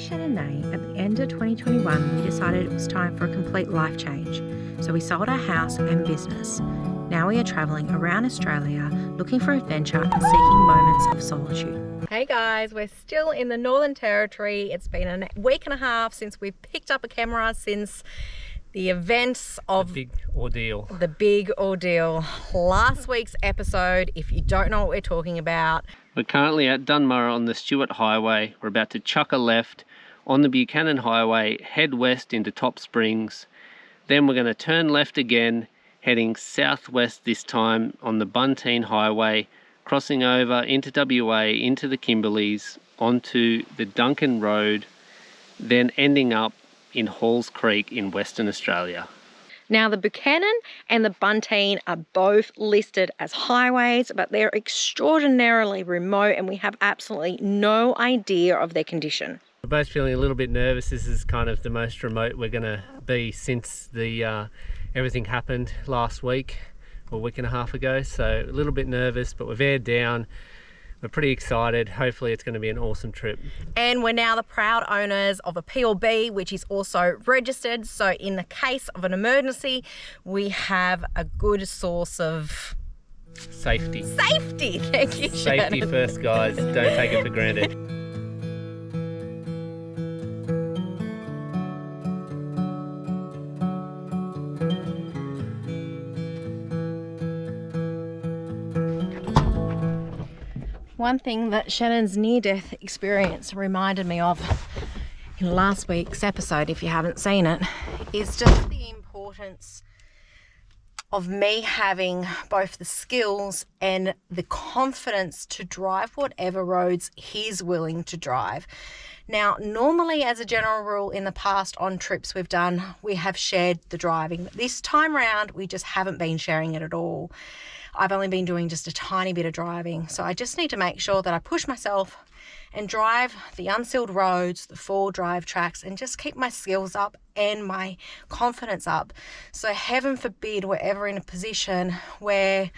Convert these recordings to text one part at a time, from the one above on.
Shen and Nay, at the end of 2021, we decided it was time for a complete life change. So we sold our house and business. Now we are travelling around Australia looking for adventure and seeking moments of solitude. Hey guys, we're still in the Northern Territory. It's been a week and a half since we've picked up a camera since the events of the big ordeal. The big ordeal. Last week's episode, if you don't know what we're talking about. We're currently at Dunmurra on the Stuart Highway. We're about to chuck a left on the Buchanan Highway, head west into Top Springs. Then we're going to turn left again, heading southwest this time on the Bunteen Highway, crossing over into WA, into the Kimberleys, onto the Duncan Road, then ending up in Halls Creek in Western Australia. Now the Buchanan and the Bunteen are both listed as highways, but they're extraordinarily remote and we have absolutely no idea of their condition. We're both feeling a little bit nervous. This is kind of the most remote we're going to be since the everything happened last week or a week and a half ago. So a little bit nervous, but we've aired down. We're pretty excited. Hopefully it's going to be an awesome trip. And we're now the proud owners of a PLB, which is also registered. So in the case of an emergency, we have a good source of safety. Safety, thank you, Safety Shannon. first, guys. Don't take it for granted. One thing that Shannon's near-death experience reminded me of in last week's episode, if you haven't seen it, is just the importance of me having both the skills and the confidence to drive whatever roads he's willing to drive. Now, normally as a general rule in the past on trips we've done, we have shared the driving. But this time round, we just haven't been sharing it at all. I've only been doing just a tiny bit of driving. So I just need to make sure that I push myself and drive the unsealed roads, the four drive tracks, and just keep my skills up and my confidence up. So heaven forbid we're ever in a position where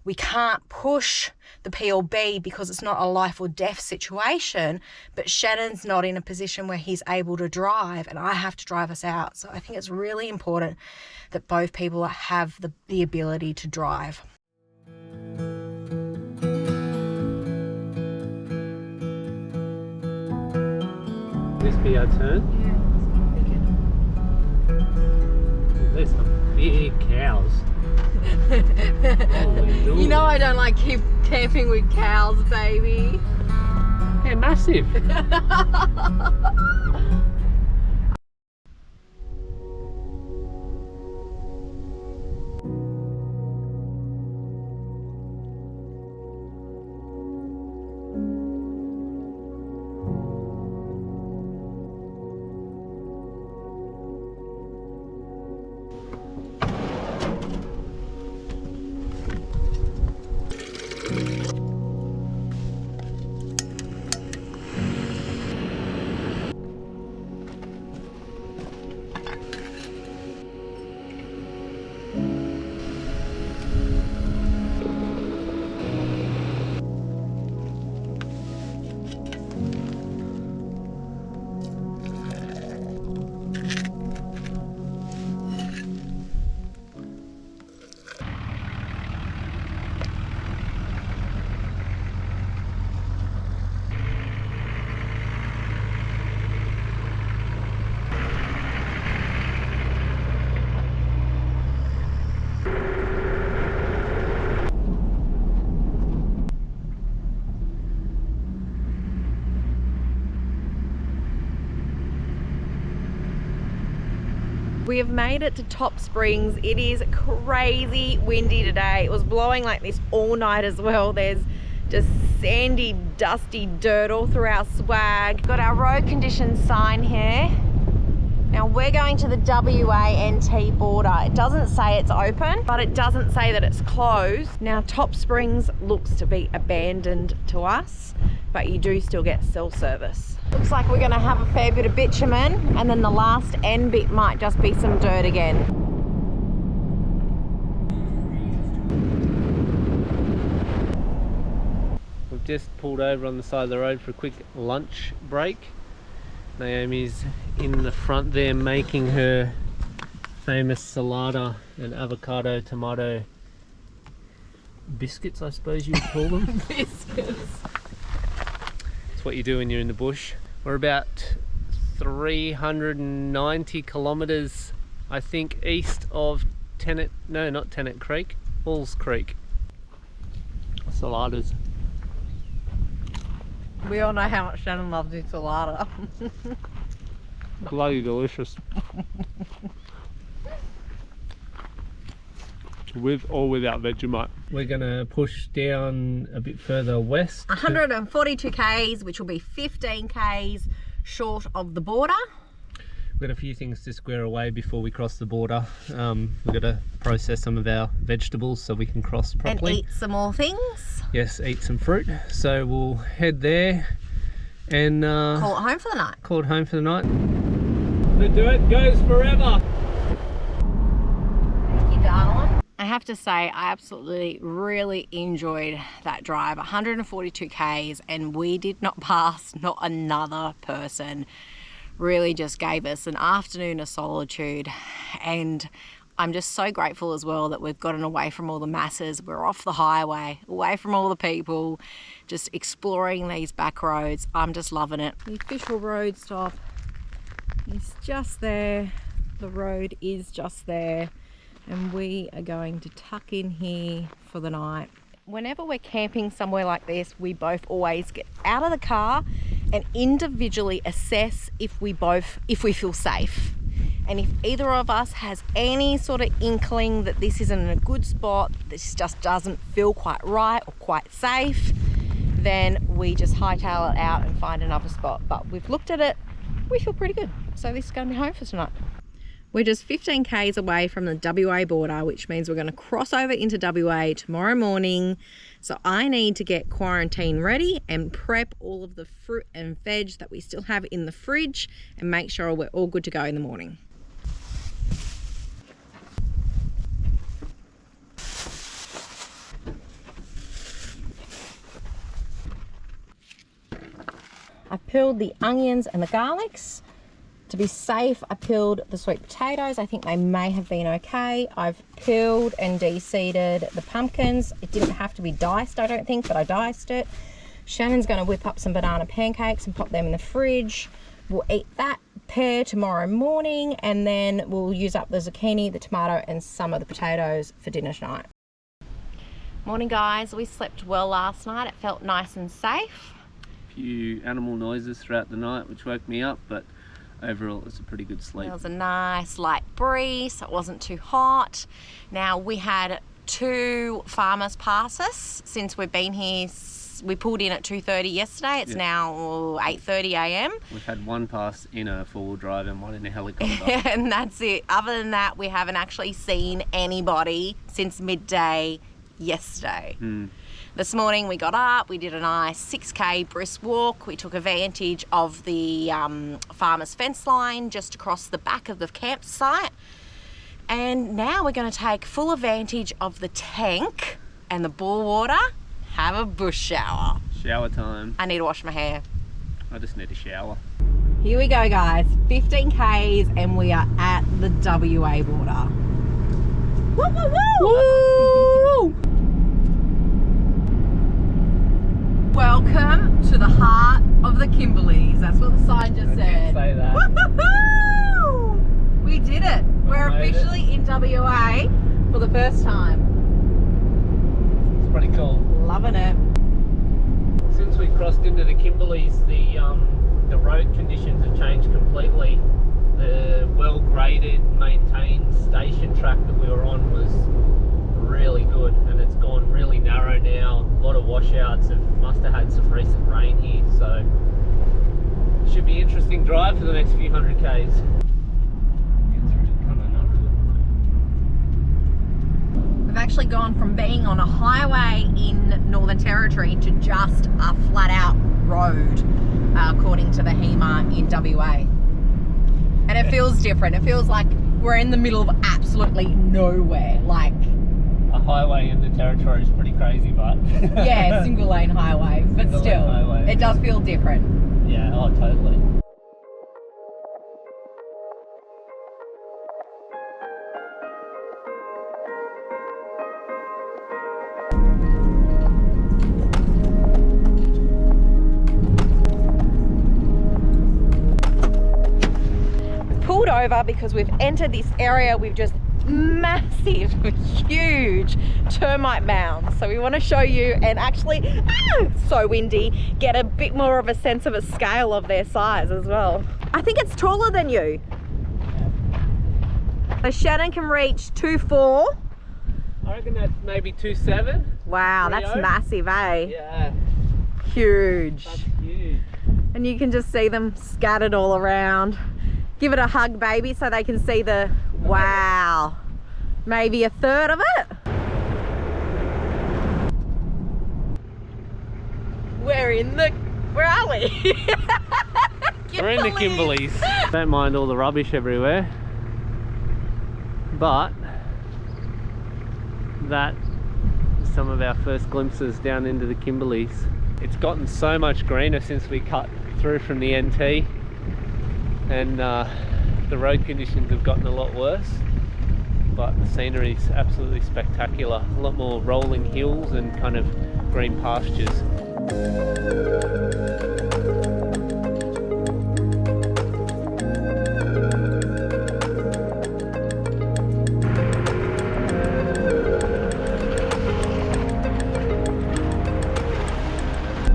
we can't push the PLB because it's not a life or death situation, but Shannon's not in a position where he's able to drive and I have to drive us out. So I think it's really important that both people have the ability to drive. This be our turn? Yeah, there's some big cows. You know I don't like keep camping with cows, baby. They're massive. We have made it to Top Springs. It is crazy windy today. It was blowing like this all night as well. There's just sandy, dusty dirt all through our swag. Got our road conditions sign here. Now we're going to the WA-NT border. It doesn't say it's open, but it doesn't say that it's closed. Now Top Springs looks to be abandoned to us, but you do still get cell service. Looks like we're gonna have a fair bit of bitumen, and then the last end bit might just be some dirt again. We've just pulled over on the side of the road for a quick lunch break. Naomi's in the front there making her famous salada and avocado tomato biscuits, I suppose you would call them. Biscuits. It's what you do when you're in the bush. We're about 390 kilometers, I think, east of Tennant, no, not Tennant Creek, Halls Creek. Saladas. We all know how much Shannon loves his salada. Bloody delicious. With or without Vegemite. We're gonna push down a bit further west. 142 k's, which will be 15 k's short of the border. We've got a few things to square away before we cross the border. We've got to process some of our vegetables so we can cross properly. And eat some more things. Yes, eat some fruit. So we'll head there and Call it home for the night. Call it home for the night. The dirt goes forever. Thank you, darling. I have to say, I absolutely really enjoyed that drive. 142 k's, and we did not pass not another person. Really just gave us an afternoon of solitude, and I'm just so grateful as well that we've gotten away from all the masses. We're off the highway, away from all the people, just exploring these back roads. I'm just loving it. The official road stop is just there. The road is just there, and we are going to tuck in here for the night. Whenever we're camping somewhere like this, we both always get out of the car and individually assess if we feel safe. And if either of us has any sort of inkling that this isn't a good spot, this just doesn't feel quite right or quite safe, then we just hightail it out and find another spot. But we've looked at it, we feel pretty good. So this is going to be home for tonight. We're just 15 k's away from the WA border, which means we're going to cross over into WA tomorrow morning. So I need to get quarantine ready and prep all of the fruit and veg that we still have in the fridge and make sure we're all good to go in the morning. I peeled the onions and the garlics. To be safe, I peeled the sweet potatoes. I think they may have been okay. I've peeled and de-seeded the pumpkins. It didn't have to be diced, I don't think, but I diced it. Shannon's going to whip up some banana pancakes and pop them in the fridge. We'll eat that pair tomorrow morning, and then we'll use up the zucchini, the tomato, and some of the potatoes for dinner tonight. Morning, guys. We slept well last night. It felt nice and safe. A few animal noises throughout the night, which woke me up, but overall it was a pretty good sleep. There was a nice light breeze, so it wasn't too hot. Now, we had 2 farmers pass us since we've been here. We pulled in at 2:30 yesterday. It's now 8:30 a.m. We've had 1 pass in a 4-wheel drive and 1 in a helicopter. And that's it. Other than that, we haven't actually seen anybody since midday yesterday. This morning we got up, we did a nice 6k brisk walk. We took advantage of the farmer's fence line just across the back of the campsite. And now we're going to take full advantage of the tank and the bore water, have a bush shower. Shower time. I need to wash my hair. I just need a shower. Here we go, guys. 15 k's and we are at the WA border. Woo, woo, woo! Woo! Welcome to the heart of the Kimberleys. That's what the sign just said. Say that. Woo-hoo-hoo! We did it. We're officially in WA for the first time. It's pretty cool. Loving it. Since we crossed into the Kimberleys, the road conditions have changed completely. The well-graded, maintained station track that we were on was really good, and it's gone really narrow now. A lot of washouts, and must have had some recent rain here, so should be an interesting drive for the next few 100 k's. We've actually gone from being on a highway in Northern Territory to just a flat out road, according to the HEMA in WA. And it feels different. It feels like we're in the middle of absolutely nowhere. Like, a highway in the Territory is pretty crazy, but yeah, single lane highway, but still, it does feel different. Yeah, oh, totally. over because we've entered this area with just massive, huge termite mounds. So we want to show you and actually, so windy, get a bit more of a sense of a scale of their size as well. I think it's taller than you. So Shannon can reach 2.4. I reckon that's maybe 2.7. Wow, that's massive, eh? Yeah. Huge. That's huge. And you can just see them scattered all around. Give it a hug, baby, so they can see the, wow, maybe a third of it. Where are we? We're in the Kimberleys. Don't mind all the rubbish everywhere, but that is some of our first glimpses down into the Kimberleys. It's gotten so much greener since we cut through from the NT, and the road conditions have gotten a lot worse, but the scenery is absolutely spectacular. A lot more rolling hills and kind of green pastures.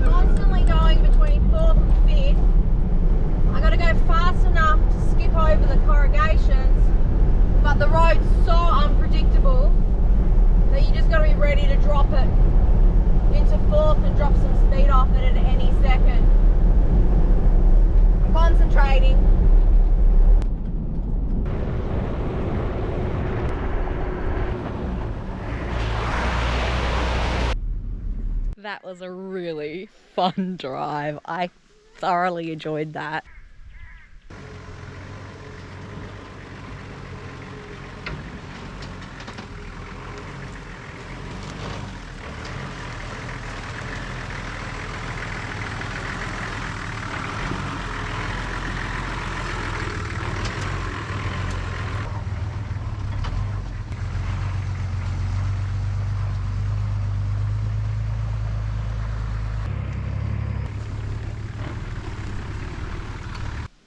Constantly going between 4th and 5th. I gotta go fast enough to skip over the corrugations, but the road's so unpredictable that you just gotta be ready to drop it into 4th and drop some speed off it at any second. I'm concentrating. That was a really fun drive. I thoroughly enjoyed that.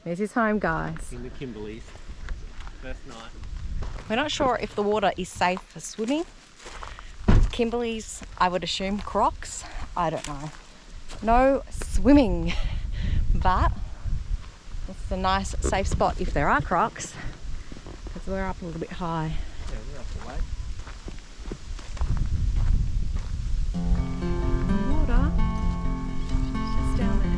This is home, guys. In the Kimberleys, first night. We're not sure if the water is safe for swimming. Kimberleys, I would assume Crocs. I don't know. No swimming, but it's a nice safe spot if there are Crocs, because we're up a little bit high. Yeah, we're up the way. Water just down there.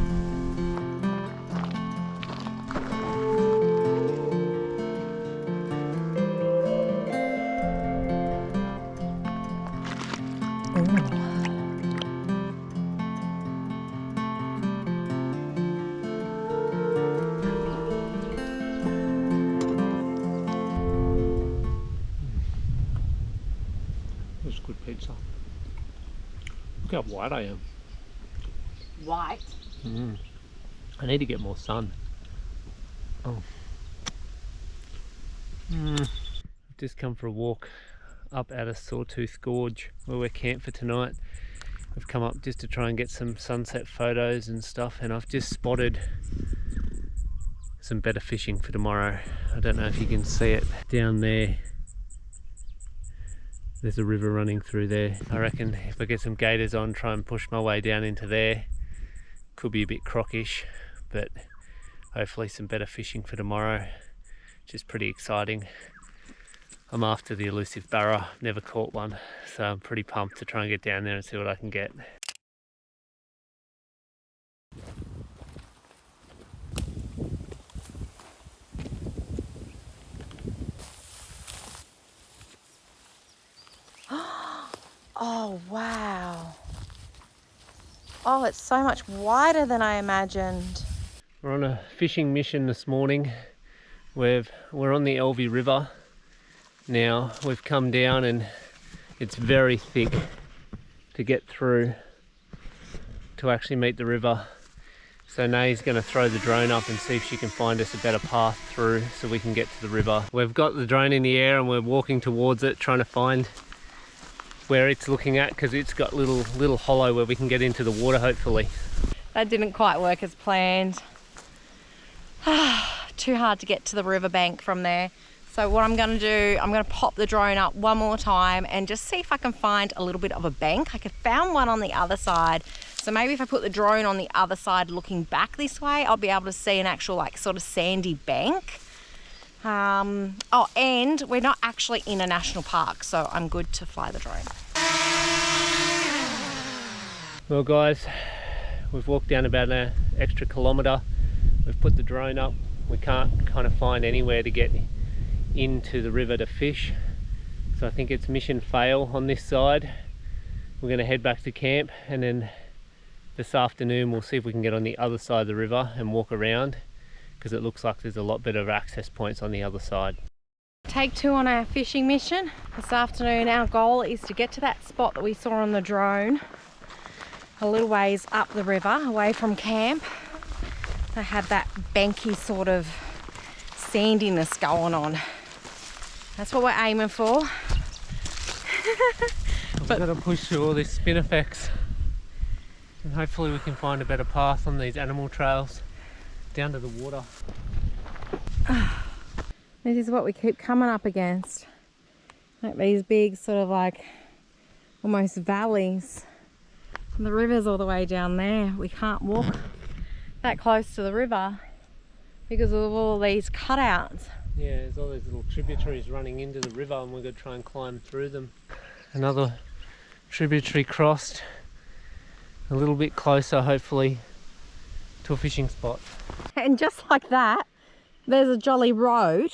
That's good pizza. Look how white I am. White. I need to get more sun. Oh. I've just come for a walk up at a Sawtooth Gorge where we're camped for tonight. I've come up just to try and get some sunset photos and stuff, and I've just spotted some better fishing for tomorrow. I don't know if you can see it down there. There's a river running through there. I reckon if I get some gaiters on, try and push my way down into there. Could be a bit crockish, but hopefully some better fishing for tomorrow, which is pretty exciting. I'm after the elusive barra, never caught one, so I'm pretty pumped to try and get down there and see what I can get. Oh, wow. Oh, it's so much wider than I imagined. We're on a fishing mission this morning. We're on the Elvie River now. We've come down and it's very thick to get through to actually meet the river. So Nay's going to throw the drone up and see if she can find us a better path through so we can get to the river. We've got the drone in the air and we're walking towards it, trying to find where it's looking at, because it's got little hollow where we can get into the water hopefully. That didn't quite work as planned. too hard to get to the riverbank from there. So what I'm going to do, I'm going to pop the drone up one more time and just see if I can find a little bit of a bank. I found one on the other side. So maybe if I put the drone on the other side looking back this way, I'll be able to see an actual like sort of sandy bank. Oh, and we're not actually in a national park, so I'm good to fly the drone. Well guys, we've walked down about an extra kilometre. We've put the drone up. We can't kind of find anywhere to get into the river to fish, so I think it's mission fail on this side. We're going to head back to camp, and then this afternoon we'll see if we can get on the other side of the river and walk around, because it looks like there's a lot better access points on the other side. Take 2 on our fishing mission. This afternoon our goal is to get to that spot that we saw on the drone a little ways up the river away from camp. They had that banky sort of sandiness going on. That's what we're aiming for. But we've got to push through all this spinifex, and hopefully we can find a better path on these animal trails down to the water. This is what we keep coming up against. Like these big sort of like almost valleys. And the river's all the way down there. We can't walk that close to the river because of all these cutouts. Yeah, there's all these little tributaries running into the river, and we're going to try and climb through them. Another tributary crossed, a little bit closer hopefully to a fishing spot. And just like that, there's a jolly road.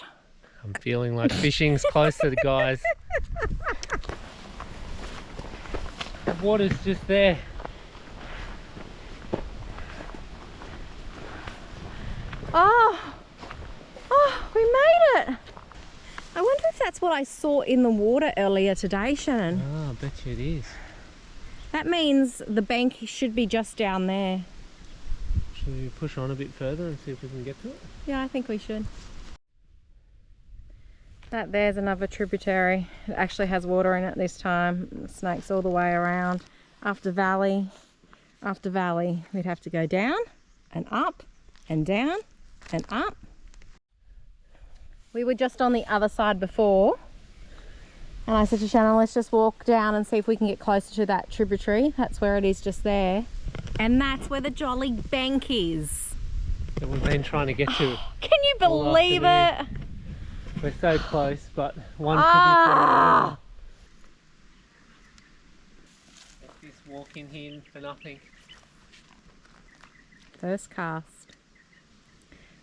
I'm feeling like fishing's closer, guys. The water's just there. Oh, we made it. I wonder if that's what I saw in the water earlier today, Shannon. Oh, I bet you it is. That means the bank should be just down there. Should we push on a bit further and see if we can get to it? Yeah, I think we should. There's another tributary. It actually has water in it this time. It snakes all the way around. After valley, we'd have to go down and up and down and up. We were just on the other side before, and I said to Shannon, let's just walk down and see if we can get closer to that tributary. That's where it is, just there. And that's where the jolly bank is. That we've been trying to get to. Can you believe it? We're so close, but one tributary. This walk in here for nothing. First cast.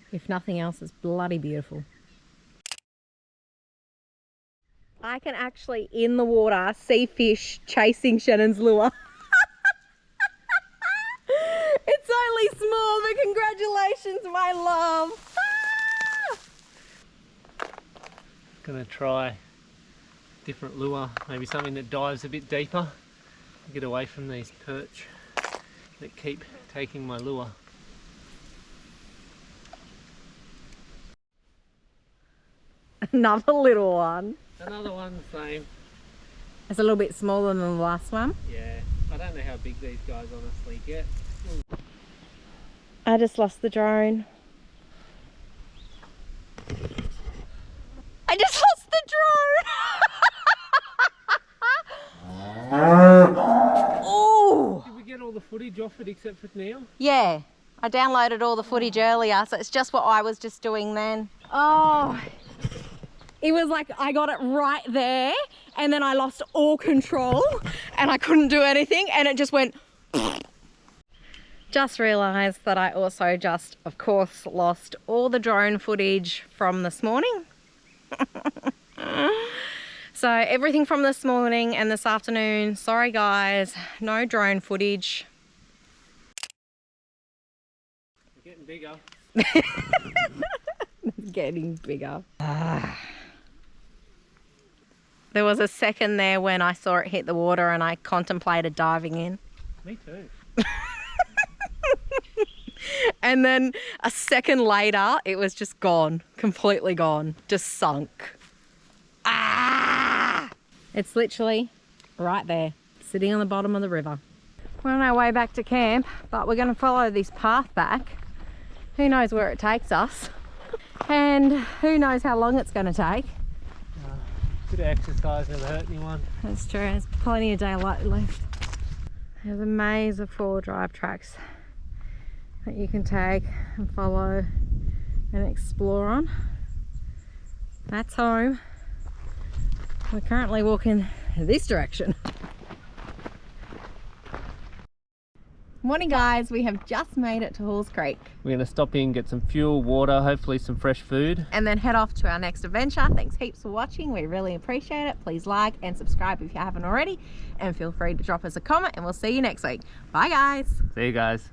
If nothing else, it's bloody beautiful. I can actually, in the water, see fish chasing Shannon's lure. It's only small, but congratulations, my love. Gonna try different lure, maybe something that dives a bit deeper. Get away from these perch that keep taking my lure. Another little one. Another one, the same. It's a little bit smaller than the last one. Yeah, I don't know how big these guys honestly get. I just lost the drone. I just lost the drone! Oh! Did we get all the footage off it except for now? Yeah, I downloaded all the footage earlier, so it's just what I was just doing then. Oh, it was like I got it right there, and then I lost all control, and I couldn't do anything, and it just went. Just realised that I also just, of course, lost all the drone footage from this morning. So everything from this morning and this afternoon, sorry guys, no drone footage. We're getting bigger. It's getting bigger. There was a second there when I saw it hit the water and I contemplated diving in. Me too. And then a second later, it was just gone, completely gone, just sunk. Ah! It's literally right there, sitting on the bottom of the river. We're on our way back to camp, but we're going to follow this path back. Who knows where it takes us? And who knows how long it's going to take. Bit of exercise never hurt anyone. That's true, there's plenty of daylight left. There's a maze of 4-drive tracks that you can take and follow and explore on. That's home. We're currently walking this direction. Morning guys, we have just made it to Halls Creek. We're going to stop in, get some fuel, water, hopefully some fresh food. And then head off to our next adventure. Thanks heaps for watching. We really appreciate it. Please like and subscribe if you haven't already. And feel free to drop us a comment and we'll see you next week. Bye guys. See you guys.